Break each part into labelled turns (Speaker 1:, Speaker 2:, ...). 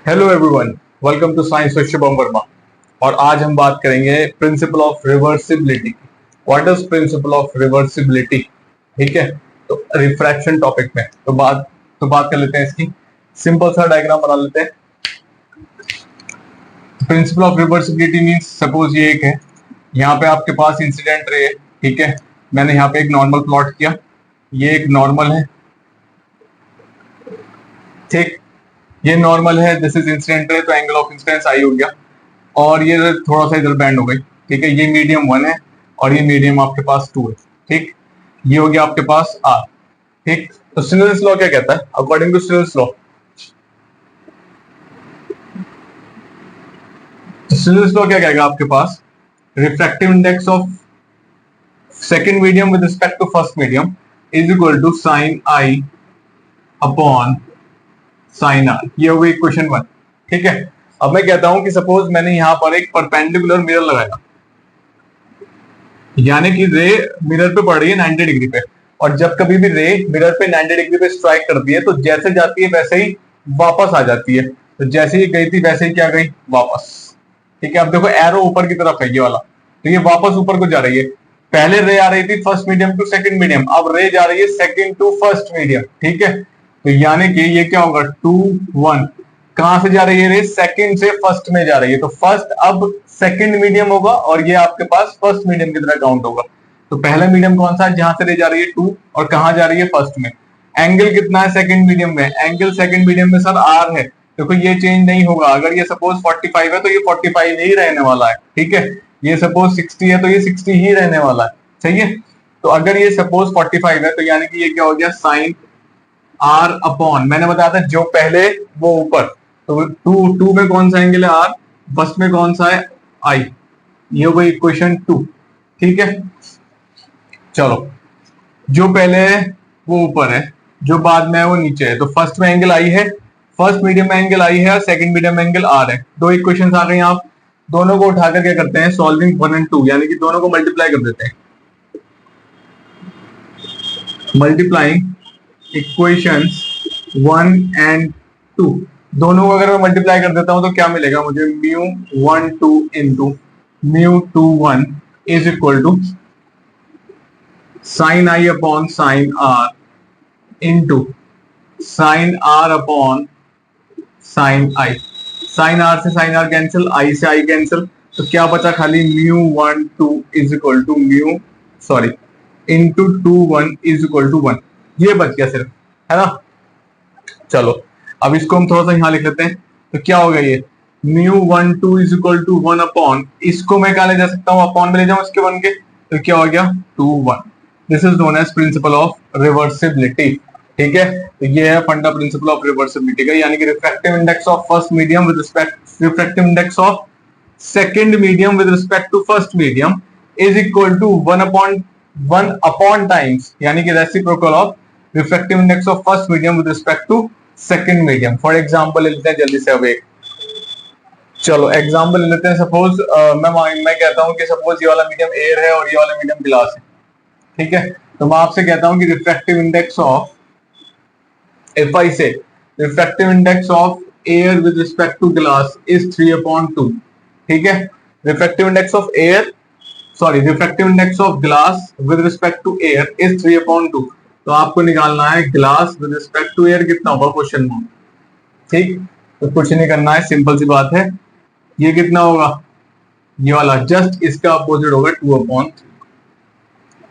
Speaker 1: Hello everyone, welcome to science with Shubham Verma. और आज हम बात करेंगे प्रिंसिपल ऑफ रिवर्सिबिलिटी की। What is principle of reversibility? ठीक है, तो रिफ्रैक्शन टॉपिक में तो बात कर लेते हैं इसकी। सिंपल सा डायग्राम बना लेते हैं। Principal of reversibility means suppose ये एक है, यहाँ पे आपके पास इंसिडेंट रे है। ठीक है, मैंने यहाँ पे एक नॉर्मल प्लॉट किया, ये एक नॉर्मल है। ठीक, ये नॉर्मल है, दिस इज इंसिडेंट रे, तो एंगल ऑफ इंसिडेंस आई हो गया। और ये थोड़ा सा इधर बैंड हो गई। ठीक है, ये मीडियम 1 है और ये मीडियम आपके पास 2 है। ठीक, ये हो गया आपके पास आर। ठीक, तो स्नेल्स लॉ क्या कहता है? According to Snell's law, Snell's law क्या कहेगा आपके पास? Refractive index of second medium with respect to first medium is equal to sine i upon sine r. ये हो गई क्वेश्चन 1। ठीक है, अब मैं कहता हूं कि सपोज मैंने यहां पर एक परपेंडिकुलर मिरर लगाया, यानी कि रे मिरर पे पड़ रही है 90 डिग्री पे, और जब कभी भी रे मिरर पे 90 डिग्री पे स्ट्राइक करती है तो जैसे जाती है वैसे ही वापस आ जाती है। तो जैसे ही गई थी वैसे ही क्या गई? वापस। ठीक है, अब देखो एरो ऊपर की तरफ है ये वाला, तो ये वापस ऊपर को जा रही है। पहले रे आ रही थी first medium to second medium, अब रे जा रही है सेकंड टू फर्स्ट मीडियम। ठीक है, तो यानी कि ये क्या होगा? 2 1। कहां से जा रही है रे? सेकंड से फर्स्ट में जा रही है, तो फर्स्ट अब सेकंड मीडियम होगा और ये आपके पास फर्स्ट मीडियम की तरह काउंट होगा। तो पहला मीडियम कौन सा है? जहां से रे जा रही है 2, और कहां जा रही है? फर्स्ट में। एंगल कितना है सेकंड मीडियम में? एंगल सेकंड मीडियम में सर आर है। देखो ये चेंज नहीं होगा। अगर ये सपोज 45 है तो ये 45 ही रहने वाला है। ठीक है, ये सपोज 60 है तो ये 60 ही रहने वाला है। सही है, तो अगर ये सपोज 45 है तो यानी कि ये क्या हो गया? साइन आर अपॉन, मैंने बताया था जो पहले वो ऊपर, तो टू में कौन सा एंगल है? आर। फर्स्ट में कौन सा है? आई। ये हो गई इक्वेशन 2। ठीक है, चलो, जो पहले है वो ऊपर है, जो बाद में है वो नीचे है। तो फर्स्ट में एंगल आई है, फर्स्ट मीडियम में एंगल आई है और सेकंड मीडियम में एंगल आर है। दो इक्वेशंस आ गई। आप दोनों को उठाकर क्या करते हैं? सॉल्विंग 1 और 2, यानी कि दोनों को मल्टीप्लाई कर देते हैं। मल्टीप्लाइंग इक्वेशंस 1 एंड 2, दोनों को अगर मैं मल्टीप्लाई कर देता हूं तो क्या मिलेगा मुझे? Mu 1 2 into mu 2 1 is equal to sine i upon sine r into sine r upon sine i. Sine r से साइन आर कैंसिल, आई से आई कैंसिल, तो क्या बचा? खाली mu 1 2 is equal to mu sorry into 2 1 is equal to 1। ये बच गया सिर्फ, है ना। चलो, अब इसको हम थोड़ा सा यहां लिख लेते हैं। तो क्या होगा? ये mu 1 2 is equal to 1 upon, इसको मैं क्या ले जा सकता हूं? अपॉन में ले जाऊं इसके 1 के, तो क्या हो गया? 2 1। This is known as principle of reversibility. ठीक है, तो ये है फंडा प्रिंसिपल ऑफ रिवर्सिबिलिटी का, यानी कि refractive index of first medium with respect refractive index of second medium with respect to first medium is equal to 1 upon times, यानी कि reciprocal of refractive index of first medium with respect to second medium. For example लेते हैं जल्दी से। अब एक चलो example ले लेते हैं। सपोज मैं कहता हूं कि सपोज ये वाला मीडियम एयर है और ये वाला मीडियम ग्लास है। ठीक है, तो मैं आपसे कहता हूं कि refractive index of, if I say refractive index of air with respect to glass is 3/2, ठीक है, refractive index of air refractive index of glass with respect to air is 3/2। तो आपको निकालना है glass with respect to air कितना होगा? Question mark. ठीक, तो कुछ नहीं करना है, सिंपल सी बात है। ये कितना होगा? ये वाला जस्ट इसका अपोजिट होगा 2/3।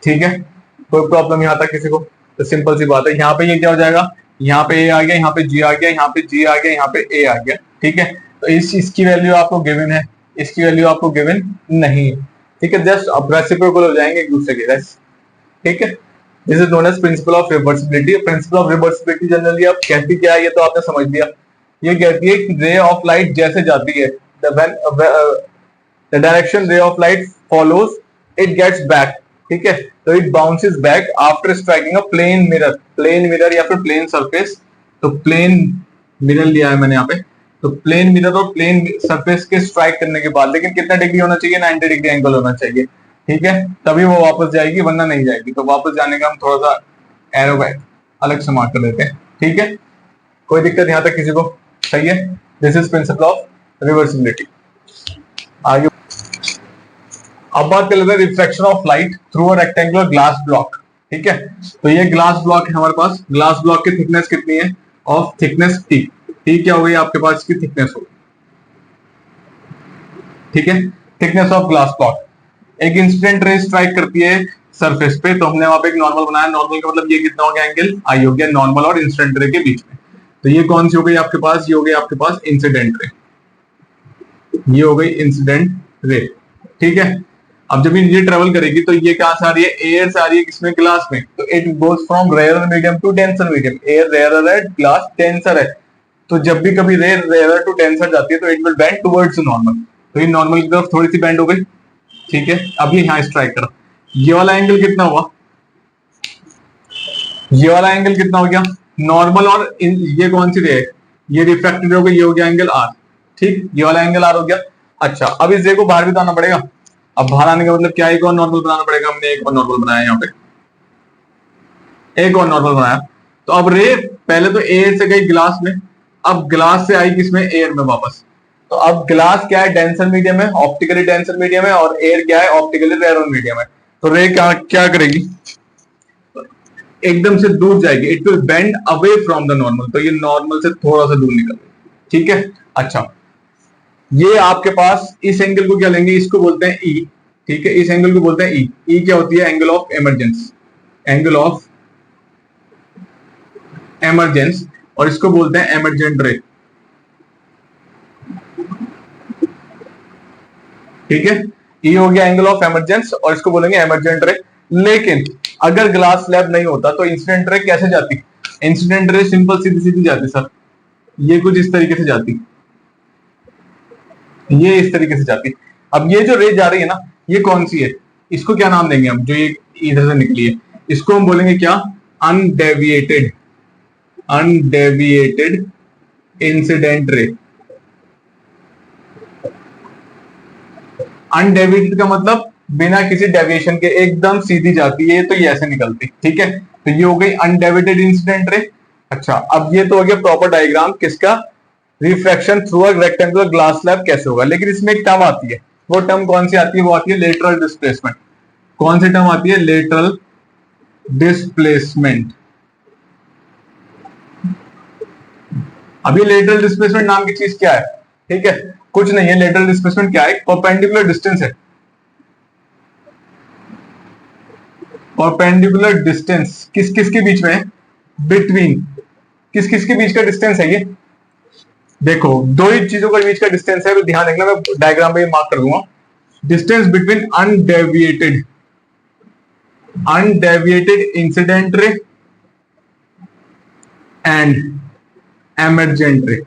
Speaker 1: ठीक है, कोई प्रॉब्लम यहां तक किसी को? तो सिंपल सी बात है। यहाँ पे ये क्या हो जाएगा? यहाँ पे ए आ गया, यहाँ पे जी आ गया, यहाँ पे जी आ गया, यहाँ पे ए आ गया। ठीक है, तो इसकी वैल्यू आपको गिवन है, इसकी वैल्यू आपको गिवन नहीं है। ठीक है, जस्ट अब रेसिप्रोकल हो जाएंगे एक दूसरे के। ठीक है, this is known as principle of reversibility. Principle of reversibility generally आप कहती क्या है? ये तो आपने समझ लिया। ये कहती है कि रे ऑफ लाइट जैसे जाती है, the direction ray of light follows it gets back. ठीक है, तो it bounces back after striking a plane mirror या फिर प्लेन सरफेस। तो प्लेन मिरर लिया है मैंने यहाँ पे, तो प्लेन मिरर और प्लेन सरफेस के स्ट्राइक करने के बाद, लेकिन कितना डिग्री होना चाहिए? 90 डिग्री एंगल होना चाहिए। ठीक है, तभी वो वापस जाएगी, वरना नहीं जाएगी। तो वापस जाने का हम थोड़ा सा एरो अलग से मार्क कर लेते हैं। ठीक है, कोई दिक्कत यहाँ तक किसी को? सही है, this is principle of reversibility. आगे अब बात कर लेते हैं refraction of light through a rectangular glass block. ठीक है, तो ये ग्लास ब्लॉक है हमारे पास। ग्लास ब्लॉक की थिकनेस कितनी है? Of thickness T. टी क्या हो गई आपके पास? इसकी थिकनेस होगी। ठीक है, थिकनेस ऑफ ग्लास ब्लॉक। एक इंसिडेंट रे स्ट्राइक करती है सरफेस पे, तो हमने वहां पे एक नॉर्मल बनाया। नॉर्मल का मतलब ये कितना हो गया एंगल? आई हो गया नॉर्मल और इंसिडेंट रे के बीच में। तो ये कौन सी हो गई आपके पास? ये हो गई आपके पास इंसिडेंट रे। ये हो गई इंसिडेंट रे। ठीक है, अब जब ये ट्रेवल करेगी तो ये कहां से आ रही है? एयर से आ रही है। किसमें? ग्लास में। तो it goes from rare medium to denser medium. Air rare है, ग्लास डेंसर है। तो जब भी कभी रेयर टू डेंसर जाती है तो it will bend towards normal. तो ये नॉर्मल की तरफ थोड़ी सी बेंड हो गई। ठीक है, अब ये यहां स्ट्राइक करा। ये वाला एंगल कितना हुआ? ये वाला एंगल कितना हो गया? नॉर्मल और ये कौन सी रे है? ये रिफ्रैक्टेड हो गई। ये हो गया एंगल आर। ठीक, ये वाला एंगल आर हो गया। अच्छा, अब इस रे को बाहर भी तो आना पड़ेगा। अब बाहर आने का मतलब क्या है? एक और नॉर्मल बनाना पड़ेगा। हमने एक और नॉर्मल बनाया यहाँ पे, एक और नॉर्मल बनाया। तो अब रे पहले तो एयर से गई ग्लास में, अब ग्लास से आई किसमें? एयर में वापस। तो अब ग्लास क्या है? डेंसर मीडियम है, ऑप्टिकली डेंसर मीडियम है, और एयर क्या है? ऑप्टिकली रेयर मीडियम है। तो रे क्या क्या करेगी? एकदम से दूर जाएगी। It will bend away from the normal. तो ये नॉर्मल से थोड़ा सा दूर निकल गई। ठीक है, अच्छा, ये आपके पास इस एंगल को क्या लेंगे? इसको बोलते हैं ई। ठीक है, इस एंगल को बोलते हैं ई। ई क्या होती है? Angle of emergence. Angle of emergence, और इसको बोलते हैं एमरजेंट रे। ठीक है, ये हो गया एंगल ऑफ एमरजेंस और इसको बोलेंगे एमरजेंट रे। लेकिन अगर ग्लास स्लैब नहीं होता तो इंसिडेंट रे कैसे जाती? इंसिडेंट रे सिंपल सीधी सीधी जाती सर। ये कुछ इस तरीके से जाती, ये इस तरीके से जाती। अब ये जो रे जा रही है ना, ये कौन सी है? इसको क्या नाम देंगे हम? जो ये इधर से निकली है, इसको हम बोलेंगे क्या? Undeviated. Undeviated incident ray. Undeviated का मतलब बिना किसी डेविएशन के एकदम सीधी जाती है, तो ये ऐसे निकलती। ठीक है, तो ये हो गई अनडेविएटेड इंसिडेंट रे। अच्छा, अब ये तो हो गया प्रॉपर डायग्राम किसका? Refraction through a rectangular glass slab कैसे होगा। लेकिन इसमें एक टर्म आती है, वो टर्म कौन सी आती है? वो आती है लेटरल डिस्प्लेसमेंट। कौन सी टर्म आती है? Lateral displacement. अभी लेटरल डिस्प्लेसमेंट नाम की चीज क्या है? ठीक है, कुछ नहीं है। लेटरल डिस्प्लेसमेंट क्या है? परपेंडिकुलर डिस्टेंस है। परपेंडिकुलर डिस्टेंस किस किस के बीच में है? बिटवीन किस किस के बीच का डिस्टेंस है ये? देखो, दो ही चीजों के बीच का डिस्टेंस है, तो ध्यान रखना, मैं डायग्राम पे मार्क कर दूंगा। Distance between undeviated incident ray and emergent रे।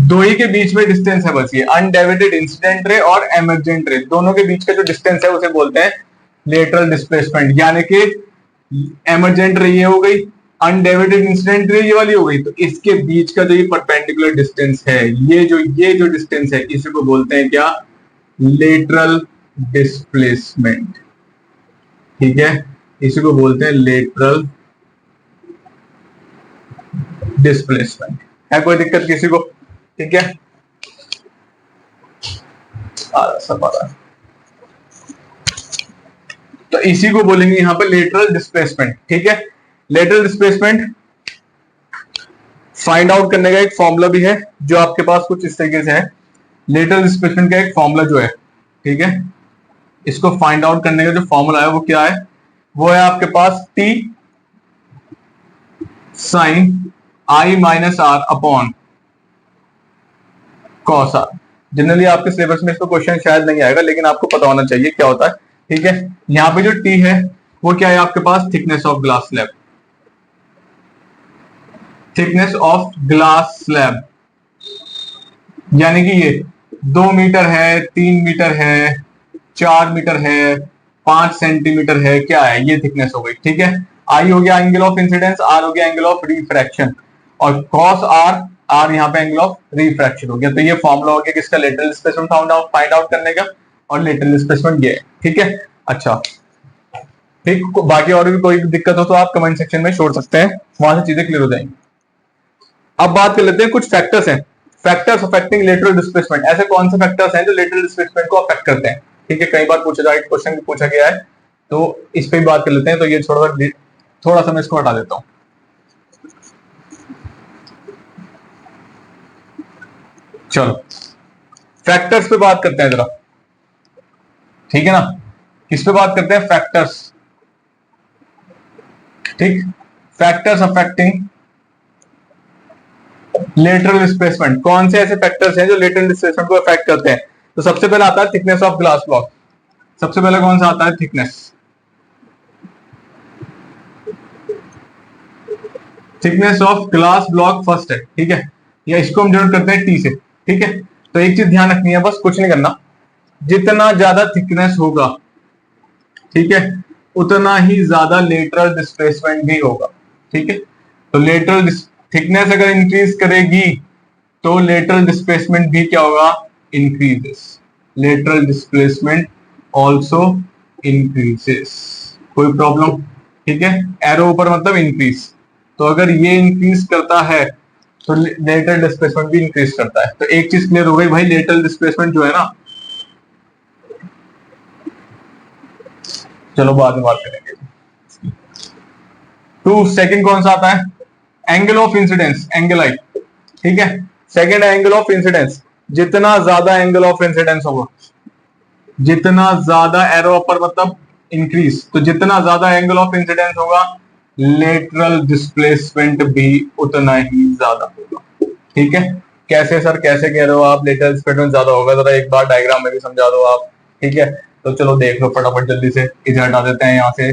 Speaker 1: दो ही के बीच में डिस्टेंस है बस। ये अनडेविएटेड इंसिडेंट रे और एमरजेंट रे, दोनों के बीच का जो डिस्टेंस है उसे बोलते हैं लेटरल डिस्प्लेसमेंट। यानी कि एमरजेंट रे ये हो गई, अनडेविएटेड इंसिडेंट रे ये वाली हो गई। तो इसके बीच का जो ये परपेंडिकुलर डिस्टेंस है, ये जो डिस्टेंस है, इसी को बोलते हैं क्या? Lateral displacement. ठीक है, इसी को बोलते हैं लेटरल डिस्प्लेसमेंट। है कोई दिक्कत किसी को? ठीक है, सब आ रहा है। तो इसी को बोलेंगे यहां पर लेटरल डिस्प्लेसमेंट। ठीक है, लेटरल डिस्प्लेसमेंट फाइंड आउट करने का एक फॉर्मूला भी है जो आपके पास कुछ इस तरीके से है। लेटरल डिस्प्लेसमेंट का एक फॉर्मूला जो है, ठीक है, इसको फाइंड आउट करने का जो फॉर्मूला है वो क्या है? वो है आपके पास t sine i minus r upon cos r. Generally आपके सिलेबस में इसको क्वेश्चन शायद नहीं आएगा, लेकिन आपको पता होना चाहिए क्या होता है। ठीक है, यहाँ पे जो टी है वो क्या है आपके पास? Thickness of glass slab. Thickness of glass slab यानी कि ये 2 मीटर है, 3 मीटर है, 4 मीटर है, 5 सेंटीमीटर है, क्या है? ये थिकनेस हो गई। ठीक है, आई हो गया एंगल ऑफ इंसिडेंस, आर हो गया एंगल ऑफ रिफ्रैक्शन, और कॉस आर, आर यहाँ पे एंगल ऑफ रिफ्रैक्शन हो गया। तो ये फॉर्मूला हो गया किसका? लेटरल डिस्प्लेसमेंट फाइंड आउट करने का, और लेटरल डिस्प्लेसमेंट ये है। ठीक है, अच्छा, ठीक, बाकी और भी कोई दिक्कत हो तो आप कमेंट सेक्शन में छोड़ सकते हैं, वहां से चीजें क्लियर हो जाएंगी। अब बात कर लेते हैं, कुछ फैक्टर्स हैं, फैक्टर्स अफेक्टिंग लेटरल डिस्प्लेसमेंट। ऐसे कौन से फैक्टर्स हैं जो लेटरल डिस्प्लेसमेंट को अफेक्ट करते हैं? ठीक है, कई बार पूछा जाए, क्वेश्चन पूछा गया है, तो इस पे भी बात कर लेते हैं। तो ये थोड़ा सा मैं इसको हटा देता हूं। चलो फैक्टर्स पे बात करते हैं जरा, ठीक है ना। किस पे बात करते हैं? फैक्टर्स। ठीक, फैक्टर्स अफेक्टिंग लेटरल डिस्प्लेसमेंट। कौन से ऐसे फैक्टर्स हैं जो लेटरल डिस्प्लेसमेंट को अफेक्ट करते हैं? तो सबसे पहले आता है थिकनेस ऑफ ग्लास ब्लॉक। सबसे पहले कौन सा आता है? Thickness. Thickness of glass block first है, ठीक है, या इसको हम जनरेट करते हैं टी से, ठीक है। तो एक चीज ध्यान रखनी है, बस कुछ नहीं करना, जितना ज्यादा थिकनेस होगा, ठीक है, उतना ही ज्यादा लेटरल डिस्प्लेसमेंट भी होगा, ठीक है। तो लेटरल थिकनेस अगर इंक्रीज करेगी तो लेटरल डिस्प्लेसमेंट भी क्या होगा? Increases. Lateral displacement also increases. कोई प्रॉब्लम? ठीक है, एरो ऊपर मतलब इंक्रीज। तो अगर ये इंक्रीज करता है तो लेटरल डिस्प्लेसमेंट भी इंक्रीज करता है। तो एक चीज क्लियर हो गई भाई, लेटरल डिस्प्लेसमेंट जो है ना, चलो बाद में बात करेंगे। टू सेकंड कौन सा आता है? एंगल ऑफ इंसिडेंस, एंगल आई, ठीक है। Second angle of incidence. जितना ज्यादा एंगल ऑफ इंसिडेंस होगा, जितना ज्यादा एरो अपर मतलब इंक्रीज, तो जितना ज्यादा एंगल ऑफ इंसिडेंस होगा लेटरल डिस्प्लेसमेंट भी उतना ही ज्यादा होगा, ठीक है। कैसे सर, कैसे कह रहे हो आप लेटरल डिस्प्लेसमेंट ज्यादा होगा? जरा एक बार डायग्राम में भी समझा दो आप, ठीक है। तो चलो देख लो फटाफट जल्दी से, इधर हटा देते हैं यहाँ से,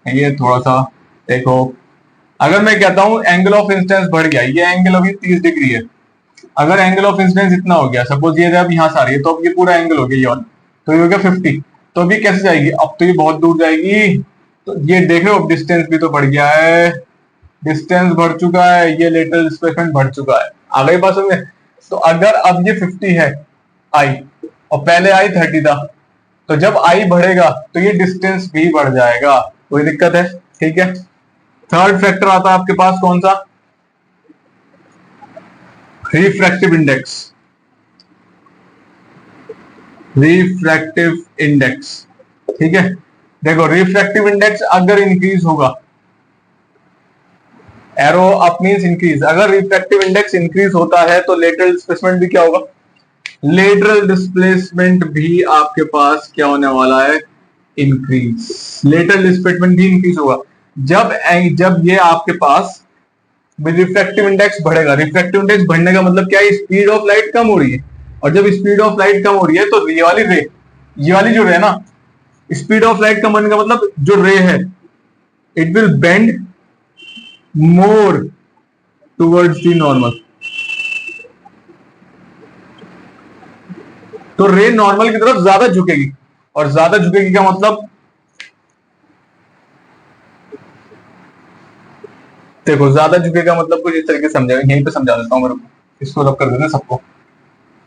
Speaker 1: ये थोड़ा सा देखो। अगर मैं कहता हूं एंगल ऑफ इंसिडेंस बढ़ गया, ये एंगल अभी 30 डिग्री है, अगर एंगल ऑफ इंसिडेंस इतना हो गया, सपोज ये अब यहाँ से आ रही है, तो अब ये पूरा एंगल हो गया ये वाला, तो ये हो गया 50। तो अभी कैसे जाएगी? अब तो ये बहुत दूर जाएगी। तो ये देख रहे हो, डिस्टेंस भी तो बढ़ गया है, डिस्टेंस बढ़ चुका है, ये लेटरल डिस्प्लेसमेंट बढ़ चुका है। आ गई बात समझ? तो अगर अब ये 50 है आई, और पहले आई 30 था, तो जब आई बढ़ेगा तो ये डिस्टेंस भी बढ़ जाएगा, कोई दिक्कत है? ठीक है। थर्ड फैक्टर आता है आपके पास कौन सा? Refractive index. रिफ्रैक्टिव इंडेक्स, ठीक है। देखो रिफ्रैक्टिव इंडेक्स अगर इंक्रीज होगा, एरो अप मींस इंक्रीज, अगर रिफ्रैक्टिव इंडेक्स इंक्रीज होता है तो लेटरल डिस्प्लेसमेंट भी क्या होगा? लेटरल डिस्प्लेसमेंट भी आपके पास क्या होने वाला है? इंक्रीज। लेटरल डिस्प्लेसमेंट भी इंक्रीज होगा जब ये आपके पास रिफ्रैक्टिव इंडेक्स बढ़ेगा। रिफ्रैक्टिव इंडेक्स बढ़ने का मतलब क्या है? स्पीड ऑफ लाइट कम हो रही है, और जब स्पीड ऑफ लाइट कम हो रही है तो ये वाली रे, ये वाली जो रे ना, स्पीड ऑफ लाइट कम होने का मतलब जो रे है it will bend more towards the normal. तो रे नॉर्मल की तरफ ज्यादा झुकेगी, और ज्यादा झुकेगी का मतलब देखो, ज्यादा झुकेगा मतलब कुछ इस तरीके से समझेगा, यहीं पे समझा देता हूं मेरे को, इसको रब कर देना सबको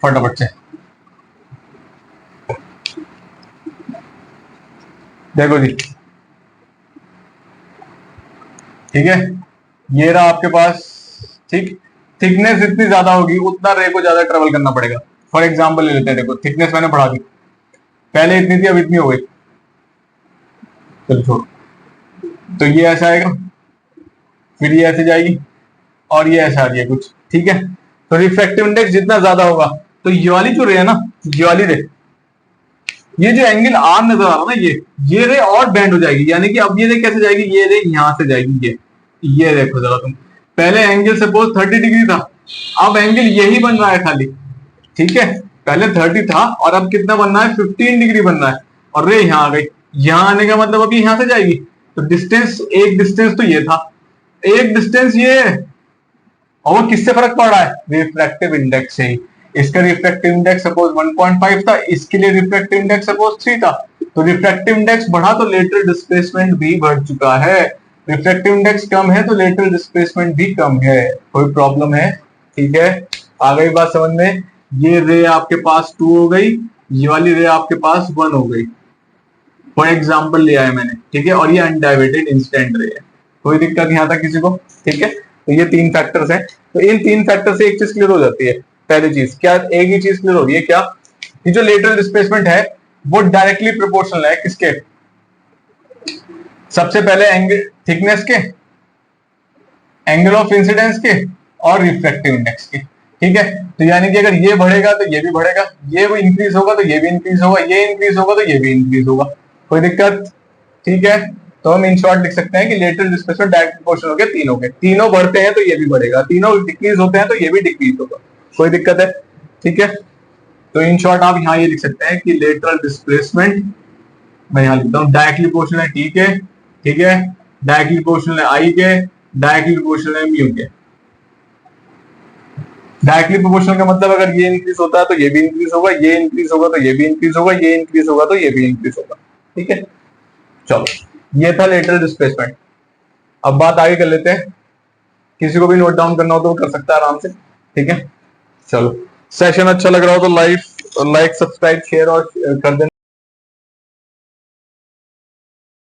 Speaker 1: फटाफट से। देखो जी, ठीक है, ये रहा आपके पास, ठीक। थिकनेस जितनी ज्यादा होगी उतना रे को ज्यादा ट्रेवल करना पड़ेगा। फॉर एग्जांपल ले लेते हैं, देखो थिकनेस मैंने बढ़ा दी, पहले इतनी थी अब इतनी हो गई, चलो छोड़ो। तो ये ऐसा आएगा, फिर ये ऐसे जाएगी, और ये ऐसा आ रही है कुछ, ठीक है। तो रिफ्रैक्टिव इंडेक्स जितना ज्यादा होगा, तो ये वाली जो रे है ना, ये वाली रे, ये जो एंगल आर नजर आ रहा है ना, ये रे और बेंड हो जाएगी, यानी कि अब ये रे कैसे जाएगी? ये रे यहां से जाएगी, ये देखो जरा तुम, पहले एंगल सपोज 30 डिग्री था, अब एंगल यही बन रहा है खाली, ठीक है। पहले 30 था और अब कितना बनना है? 15 डिग्री बनना है, और रे यहां आ गई। यहां आने का मतलब अभी यहां से जाएगी, तो डिस्टेंस, एक डिस्टेंस तो ये था, एक डिस्टेंस ये, और वो किससे फर्क पड़ रहा है? रिफ्रैक्टिव इंडेक्स से ही। इसका रिफ्रैक्टिव इंडेक्स सपोज 1.5 था, इसके लिए रिफ्रैक्टिव इंडेक्स सपोज 3 था, तो रिफ्रैक्टिव इंडेक्स बढ़ा तो लेटरल डिस्प्लेसमेंट भी बढ़ चुका है। रिफ्रैक्टिव इंडेक्स कम है तो लेटरल डिस्प्लेसमेंट भी कम है। कोई प्रॉब्लम है? ठीक है, आ गई बात समझ में? ये रे आपके पास 2 हो गई, ये वाली रे आपके पास 1 हो गई, फॉर एग्जाम्पल लिया है मैंने, ठीक है। और ये अनडाइवर्टेड इंसिडेंट रे है, कोई दिक्कत यहां तक किसी को? ठीक है। तो ये 3 फैक्टर्स हैं। तो इन 3 फैक्टर से एक चीज क्लियर हो जाती है। पहली चीज क्या, एक ही चीज क्लियर हो रही है क्या, कि जो लेटरल डिस्प्लेसमेंट है वो डायरेक्टली प्रोपोर्शनल है किसके, सबसे पहले एंगल थिकनेस के, एंगल ऑफ इंसिडेंस के और रिफ्रैक्टिव इंडेक्स के। ठीक है, तो यानी कि अगर ये बढ़ेगा तो ये भी बढ़ेगा, ये भी इंक्रीज होगा तो ये भी इंक्रीज होगा, ये इंक्रीज होगा तो ये भी इंक्रीज होगा। कोई दिक्कत? ठीक है, तो हम इन शॉर्ट लिख सकते हैं कि लेटरल डिस्प्लेसमेंट डायरेक्ट प्रोपोर्शनल हो गया तीनों के, तीनों बढ़ते हैं तो ये भी बढ़ेगा, तीनों डिक्रीज होते हैं तो ये भी डिक्रीज होगा। कोई दिक्कत है? ठीक है, तो इन शॉर्ट आप यहाँ ये लिख सकते हैं कि लेटरल डिस्प्लेसमेंट, मैं यहाँ लिखता हूँ डायरेक्टली प्रोपोर्शनल है टी के, ठीक है, डायरेक्टली प्रोपोर्शनल है आई के, डायरेक्टली प्रोपोर्शनल है म्यू के। डायरेक्टली प्रोपोर्शनल का मतलब अगर ये इंक्रीज होता है तो ये भी इंक्रीज होगा, ये इंक्रीज होगा तो ये भी इंक्रीज होगा, ये इंक्रीज होगा तो ये भी इंक्रीज होगा। ठीक है, चलो ये था लेटरल डिस्प्लेसमेंट। अब बात आगे कर लेते हैं, किसी को भी नोट डाउन करना हो तो वो कर सकता है आराम से। ठीक है, चलो सेशन अच्छा लग रहा हो तो लाइक सब्सक्राइब शेयर और कर देना।